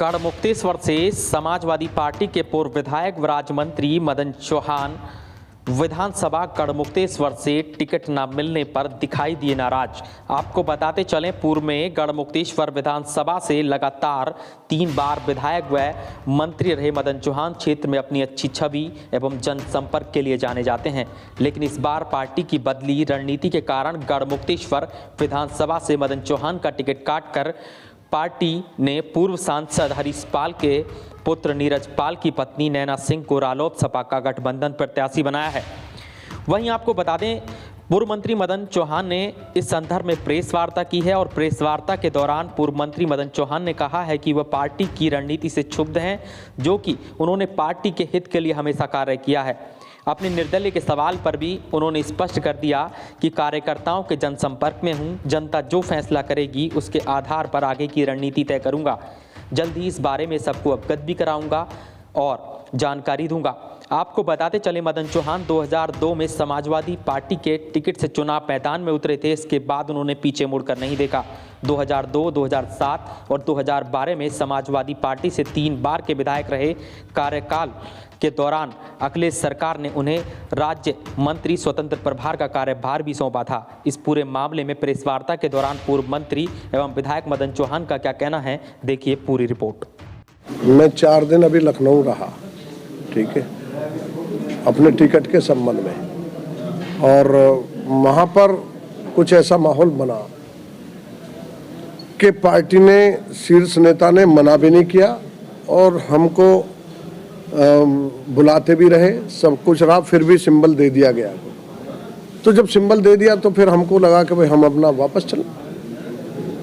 गढ़मुक्तेश्वर से समाजवादी पार्टी के पूर्व विधायक व राज्य मंत्री मदन चौहान विधानसभा गढ़मुक्तेश्वर से टिकट न मिलने पर दिखाई दिए नाराज। आपको बताते चलें, पूर्व में गढ़मुक्तेश्वर विधानसभा से लगातार 3 बार विधायक व मंत्री रहे मदन चौहान क्षेत्र में अपनी अच्छी छवि एवं जनसंपर्क के लिए जाने जाते हैं। लेकिन इस बार पार्टी की बदली रणनीति के कारण गढ़मुक्तेश्वर विधानसभा से मदन चौहान का टिकट काटकर पार्टी ने पूर्व सांसद हरीश पाल के पुत्र नीरज पाल की पत्नी नैना सिंह को रालोसपा का गठबंधन प्रत्याशी बनाया है। वहीं आपको बता दें, पूर्व मंत्री मदन चौहान ने इस संदर्भ में प्रेस वार्ता की है और प्रेस वार्ता के दौरान पूर्व मंत्री मदन चौहान ने कहा है कि वह पार्टी की रणनीति से क्षुब्ध हैं, जो कि उन्होंने पार्टी के हित के लिए हमेशा कार्य किया है। अपने निर्दलीय के सवाल पर भी उन्होंने स्पष्ट कर दिया कि कार्यकर्ताओं के जनसंपर्क में हूं, जनता जो फैसला करेगी उसके आधार पर आगे की रणनीति तय करूंगा। जल्द ही इस बारे में सबको अवगत भी कराऊंगा और जानकारी दूंगा। आपको बताते चले, मदन चौहान 2002 में समाजवादी पार्टी के टिकट से चुनाव मैदान में उतरे थे। इसके बाद उन्होंने पीछे मुड़कर नहीं देखा। 2002, 2007 और 2012 में समाजवादी पार्टी से 3 बार के विधायक रहे। कार्यकाल के दौरान अखिलेश सरकार ने उन्हें राज्य मंत्री स्वतंत्र प्रभार का कार्यभार भी सौंपा था। इस पूरे मामले में प्रेस वार्ता के दौरान पूर्व मंत्री एवं विधायक मदन चौहान का क्या कहना है, देखिए पूरी रिपोर्ट। मैं 4 दिन अभी लखनऊ रहा, ठीक है, अपने टिकट के संबंध में, और वहाँ पर कुछ ऐसा माहौल बना कि पार्टी ने, शीर्ष नेता ने मना भी नहीं किया और हमको बुलाते भी रहे, सब कुछ रहा, फिर भी सिंबल दे दिया गया। तो जब सिंबल दे दिया तो फिर हमको लगा कि भाई हम अपना वापस चलें।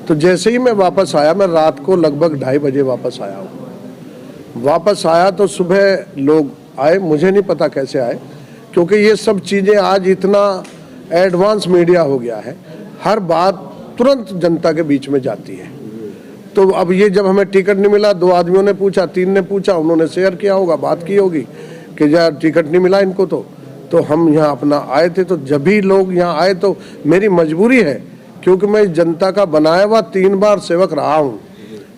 तो जैसे ही मैं वापस आया, मैं रात को लगभग 2:30 बजे वापस आया हूँ। वापस आया तो सुबह लोग आए, मुझे नहीं पता कैसे आए, क्योंकि ये सब चीज़ें आज इतना एडवांस मीडिया हो गया है, हर बात तुरंत जनता के बीच में जाती है। तो अब ये जब हमें टिकट नहीं मिला, 2 आदमियों ने पूछा, 3 ने पूछा, उन्होंने शेयर किया होगा, बात की होगी कि यार टिकट नहीं मिला इनको, तो हम यहाँ अपना आए थे। तो जब भी लोग यहाँ आए तो मेरी मजबूरी है, क्योंकि मैं जनता का बनाया हुआ 3 बार सेवक रहा हूँ,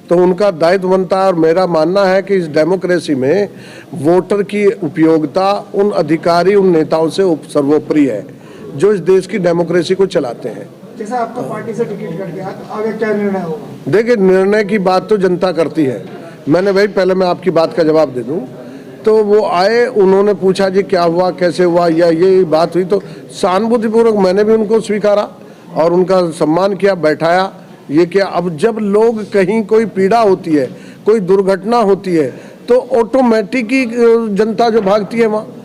तो उनका दायित्व बनता है। और मेरा मानना है कि इस डेमोक्रेसी में वोटर की उपयोगिता उन अधिकारी, उन नेताओं से सर्वोपरि है जो इस देश की डेमोक्रेसी को चलाते हैं। जैसा आपका पार्टी से टिकट कट गया, तो आगे क्या निर्णय होगा? देखिए, निर्णय की बात तो जनता करती है। मैंने भाई, पहले मैं आपकी बात का जवाब दे दूं, तो वो आए, उन्होंने पूछा जी क्या हुआ, कैसे हुआ, या ये बात हुई, तो सहानुभूतिपूर्वक मैंने भी उनको स्वीकारा और उनका सम्मान किया, बैठाया, ये किया। अब जब लोग कहीं कोई पीड़ा होती है, कोई दुर्घटना होती है, तो ऑटोमेटिक ही जनता जो भागती है वहाँ।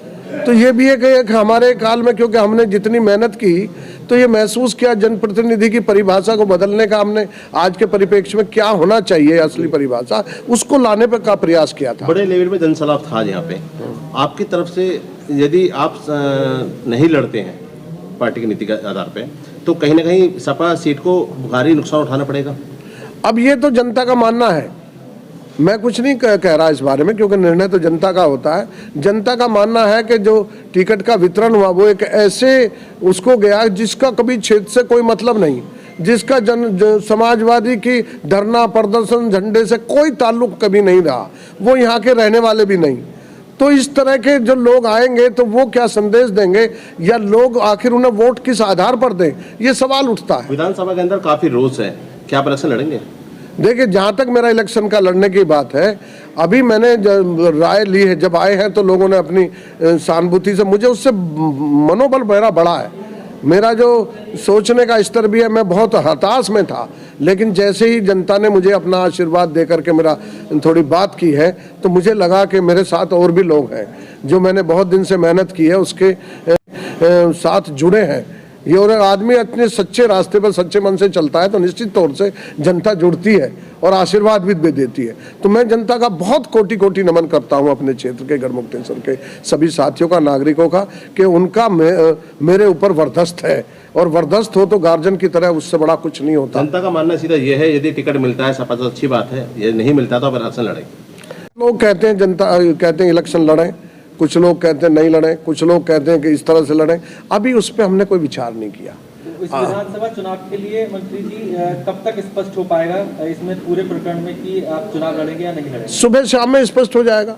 तो ये भी है कि हमारे काल में, क्योंकि हमने जितनी मेहनत की, तो ये महसूस किया जनप्रतिनिधि की परिभाषा को बदलने का हमने आज के परिप्रेक्ष्य में क्या होना चाहिए असली परिभाषा, उसको लाने पर का प्रयास किया था। बड़े लेवल में जनसलाह था यहाँ पे आपकी तरफ से। यदि आप नहीं लड़ते हैं पार्टी की नीति के आधार पे, तो कहीं ना कहीं सपा सीट को भारी नुकसान उठाना पड़ेगा। अब ये तो जनता का मानना है, मैं कुछ नहीं कह रहा इस बारे में, क्योंकि निर्णय तो जनता का होता है। जनता का मानना है कि जो टिकट का वितरण हुआ वो एक ऐसे उसको गया जिसका कभी क्षेत्र से कोई मतलब नहीं, जिसका समाजवादी की धरना प्रदर्शन झंडे से कोई ताल्लुक कभी नहीं रहा, वो यहाँ के रहने वाले भी नहीं। तो इस तरह के जो लोग आएंगे तो वो क्या संदेश देंगे, या लोग आखिर उन्हें वोट किस आधार पर दें, ये सवाल उठता है। विधानसभा के अंदर काफी रोष है, क्या आप इलेक्शन लड़ेंगे? देखिए, जहाँ तक मेरा इलेक्शन का लड़ने की बात है, अभी मैंने राय ली है, जब आए हैं तो लोगों ने अपनी सहानुभूति से, मुझे उससे मनोबल मेरा बढ़ा है, मेरा जो सोचने का स्तर भी है। मैं बहुत हताश में था, लेकिन जैसे ही जनता ने मुझे अपना आशीर्वाद दे करके मेरा थोड़ी बात की है, तो मुझे लगा कि मेरे साथ और भी लोग हैं जो मैंने बहुत दिन से मेहनत की है उसके साथ जुड़े हैं। ये और आदमी अपने सच्चे रास्ते पर सच्चे मन से चलता है तो निश्चित तौर से जनता जुड़ती है और आशीर्वाद भी देती है। तो मैं जनता का बहुत कोटि कोटि नमन करता हूं, अपने क्षेत्र के गढ़मुक्तेश्वर के सभी साथियों का, नागरिकों का, कि उनका मेरे ऊपर वरदस्त है, और वरदस्त हो तो गार्जियन की तरह, उससे बड़ा कुछ नहीं होता। जनता का मानना सीधा ये है, यदि टिकट मिलता है सपा तो अच्छी बात है, ये नहीं मिलता तो इलेक्शन लड़ेंगे। लोग कहते हैं, जनता कहते हैं इलेक्शन लड़ें, कुछ लोग कहते हैं नहीं लड़ें, कुछ लोग कहते हैं कि इस तरह से लड़ें। अभी उस पर हमने कोई विचार नहीं किया। इस विधानसभा चुनाव के लिए मंत्री जी कब तक स्पष्ट हो पाएगा इसमें पूरे प्रकरण में कि आप चुनाव लड़ेंगे या नहीं लड़ेंगे? सुबह शाम में स्पष्ट हो जाएगा।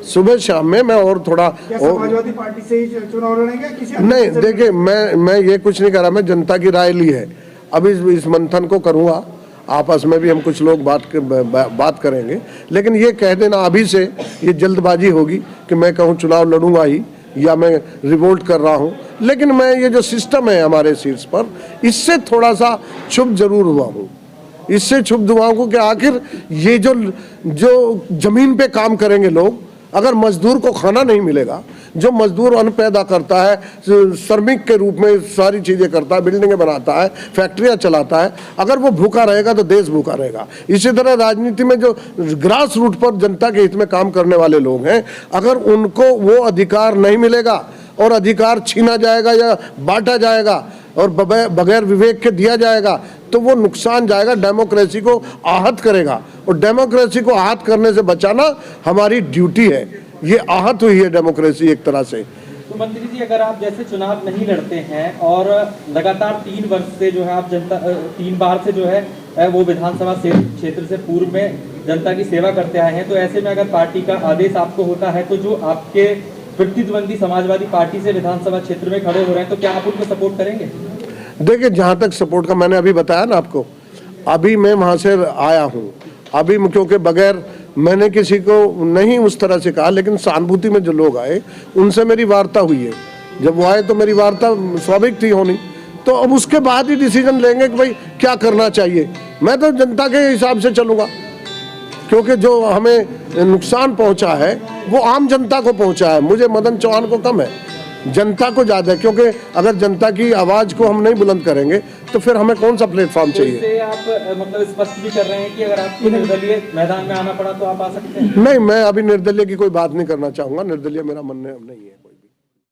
सुबह शाम में मैं और थोड़ा क्या समाजवादी पार्टी से ही चुनाव लड़ेंगे किसी अन्य नहीं, से? देखिए मैं ये कुछ नहीं कर रहा, मैं जनता की राय ली है। अब इस मंथन को करूँगा, आपस में भी हम कुछ लोग बात करेंगे, लेकिन ये कह देना अभी से ये जल्दबाजी होगी कि मैं कहूँ चुनाव लड़ूंगा ही या मैं रिवोल्ट कर रहा हूँ। लेकिन मैं ये जो सिस्टम है हमारे शीर्ष पर, इससे थोड़ा सा क्षुब्ध जरूर हुआ हूँ। इससे क्षुब्ध हुआ हूँ कि आखिर ये जो जमीन पे काम करेंगे लोग, अगर मजदूर को खाना नहीं मिलेगा, जो मजदूर अन्न पैदा करता है, श्रमिक के रूप में सारी चीज़ें करता है, बिल्डिंगें बनाता है, फैक्ट्रियां चलाता है, अगर वो भूखा रहेगा तो देश भूखा रहेगा। इसी तरह राजनीति में जो ग्रास रूट पर जनता के हित में काम करने वाले लोग हैं, अगर उनको वो अधिकार नहीं मिलेगा और अधिकार छीना जाएगा या बांटा जाएगा और बगैर विवेक के दिया जाएगा, तो वो नुकसान जाएगा, डेमोक्रेसी को आहत करेगा। और डेमोक्रेसी को आहत करने से बचाना हमारी ड्यूटी है। ये आहत हुई है डेमोक्रेसी एक तरह से। तो मंत्री जी, अगर आप जैसे चुनाव नहीं लड़ते हैं और लगातार 3 वर्ष से जो है आप 3 बार से जो है वो विधानसभा क्षेत्र से पूर्व में जनता की सेवा करते आए हैं, तो ऐसे में अगर पार्टी का आदेश आपको होता है, तो जो आपके प्रतिद्वंदी समाजवादी पार्टी से विधानसभा क्षेत्र में खड़े हो रहे हैं, तो क्या आप उनको सपोर्ट करेंगे? देखिए, जहाँ तक सपोर्ट का मैंने अभी बताया ना आपको, अभी मैं वहाँ से आया हूँ, अभी क्योंकि बगैर मैंने किसी को नहीं उस तरह से कहा, लेकिन सहानुभूति में जो लोग आए उनसे मेरी वार्ता हुई है। जब वो आए तो मेरी वार्ता स्वाभाविक थी होनी, तो अब उसके बाद ही डिसीजन लेंगे कि भाई क्या करना चाहिए। मैं तो जनता के हिसाब से चलूँगा, क्योंकि जो हमें नुकसान पहुंचा है वो आम जनता को पहुंचा है, मुझे मदन चौहान को कम है, जनता को ज़्यादा है। क्योंकि अगर जनता की आवाज़ को हम नहीं बुलंद करेंगे तो फिर हमें कौन सा प्लेटफॉर्म चाहिए। इससे आप मतलब स्पष्ट भी कर रहे हैं कि अगर आपको निर्दलीय मैदान में आना पड़ा तो आप आ सकते हैं? नहीं, मैं अभी निर्दलीय की कोई बात नहीं करना चाहूँगा, निर्दलीय मेरा मन नहीं है।